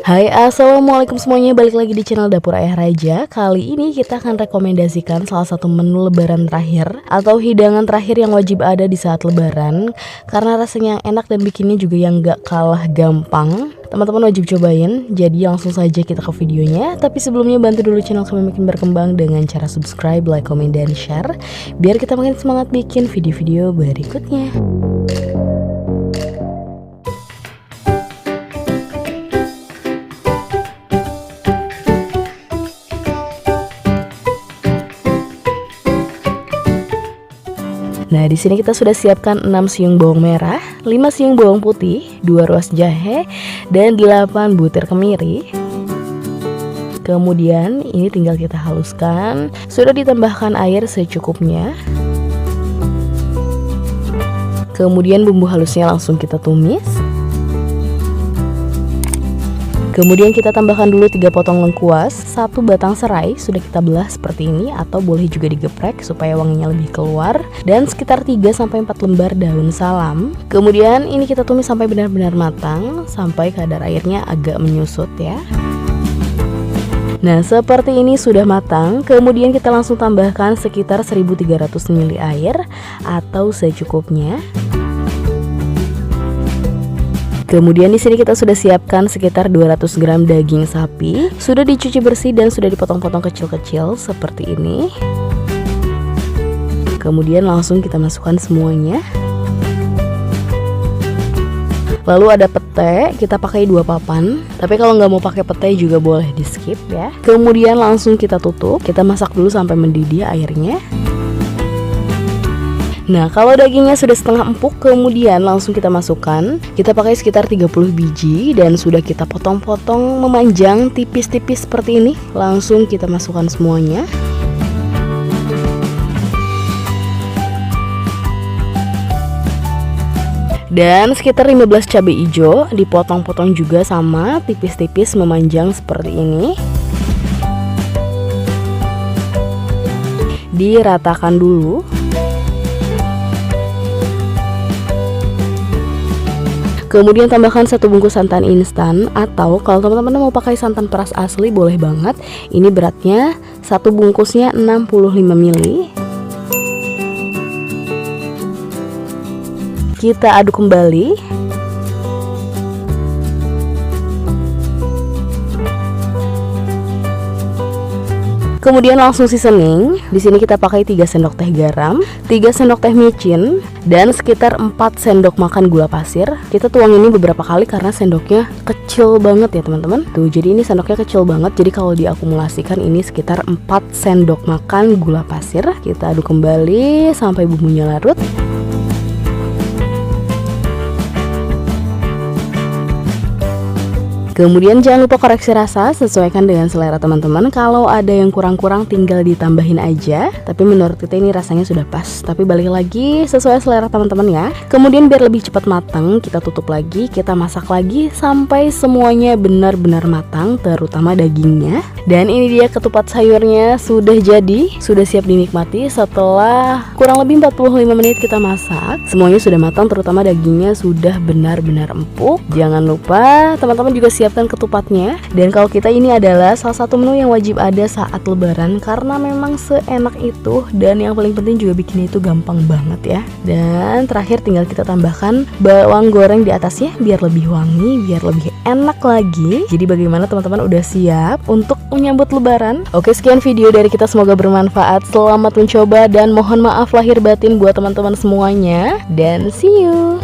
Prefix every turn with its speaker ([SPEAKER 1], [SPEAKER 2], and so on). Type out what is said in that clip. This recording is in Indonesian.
[SPEAKER 1] Hai, assalamualaikum semuanya, balik lagi di channel Dapur Ayah Raja. Kali ini kita akan rekomendasikan salah satu menu lebaran terakhir atau hidangan terakhir yang wajib ada di saat lebaran, karena rasanya yang enak dan bikinnya juga yang gak kalah gampang. Teman-teman wajib cobain, jadi langsung saja kita ke videonya. Tapi sebelumnya bantu dulu channel kami makin berkembang dengan cara subscribe, like, komen, dan share, biar kita makin semangat bikin video-video berikutnya. Nah, di sini kita sudah siapkan 6 siung bawang merah, 5 siung bawang putih, 2 ruas jahe, dan 8 butir kemiri. Kemudian ini tinggal kita haluskan. Sudah ditambahkan air secukupnya. Kemudian bumbu halusnya langsung kita tumis. Kemudian kita tambahkan dulu 3 potong lengkuas, 1 batang serai sudah kita belah seperti ini, atau boleh juga digeprek supaya wanginya lebih keluar, dan sekitar 3-4 lembar daun salam. Kemudian ini kita tumis sampai benar-benar matang, sampai kadar airnya agak menyusut ya. Nah, seperti ini sudah matang. Kemudian kita langsung tambahkan sekitar 1300 ml air atau secukupnya. Kemudian di sini kita sudah siapkan sekitar 200 gram daging sapi, sudah dicuci bersih dan sudah dipotong-potong kecil-kecil seperti ini. Kemudian langsung kita masukkan semuanya. Lalu ada pete, kita pakai 2 papan. Tapi kalau nggak mau pakai pete juga boleh di skip ya. Kemudian langsung kita tutup, kita masak dulu sampai mendidih airnya. Nah, kalau dagingnya sudah setengah empuk, kemudian langsung kita masukkan. Kita pakai sekitar 30 biji dan sudah kita potong-potong memanjang tipis-tipis seperti ini. Langsung kita masukkan semuanya. Dan sekitar 15 cabai hijau dipotong-potong juga sama, tipis-tipis memanjang seperti ini. Diratakan dulu. Kemudian tambahkan 1 bungkus santan instan, atau kalau teman-teman mau pakai santan peras asli boleh banget. Ini beratnya 1 bungkusnya 65 ml. Kita aduk kembali. Kemudian langsung seasoning. Di sini kita pakai 3 sendok teh garam, 3 sendok teh micin, dan sekitar 4 sendok makan gula pasir. Kita tuang ini beberapa kali karena sendoknya kecil banget ya teman-teman. Tuh, jadi ini sendoknya kecil banget. Jadi kalau diakumulasikan ini sekitar 4 sendok makan gula pasir. Kita aduk kembali sampai bumbunya larut. Kemudian jangan lupa koreksi rasa, sesuaikan dengan selera teman-teman. Kalau ada yang kurang-kurang tinggal ditambahin aja. Tapi menurut kita ini rasanya sudah pas. Tapi balik lagi sesuai selera teman-teman ya. Kemudian biar lebih cepat matang, kita tutup lagi, kita masak lagi sampai semuanya benar-benar matang, terutama dagingnya. Dan ini dia ketupat sayurnya sudah jadi, sudah siap dinikmati. Setelah kurang lebih 45 menit kita masak, semuanya sudah matang, terutama dagingnya sudah benar-benar empuk. Jangan lupa teman-teman juga siapkan ketupatnya. Dan kalau kita ini adalah salah satu menu yang wajib ada saat lebaran, karena memang seenak itu, dan yang paling penting juga bikinnya itu gampang banget ya. Dan terakhir tinggal kita tambahkan bawang goreng di atasnya biar lebih wangi, biar lebih enak lagi. Jadi bagaimana teman-teman, udah siap untuk menyambut lebaran? Oke, sekian video dari kita, semoga bermanfaat. Selamat mencoba dan mohon maaf lahir batin buat teman-teman semuanya, dan see you.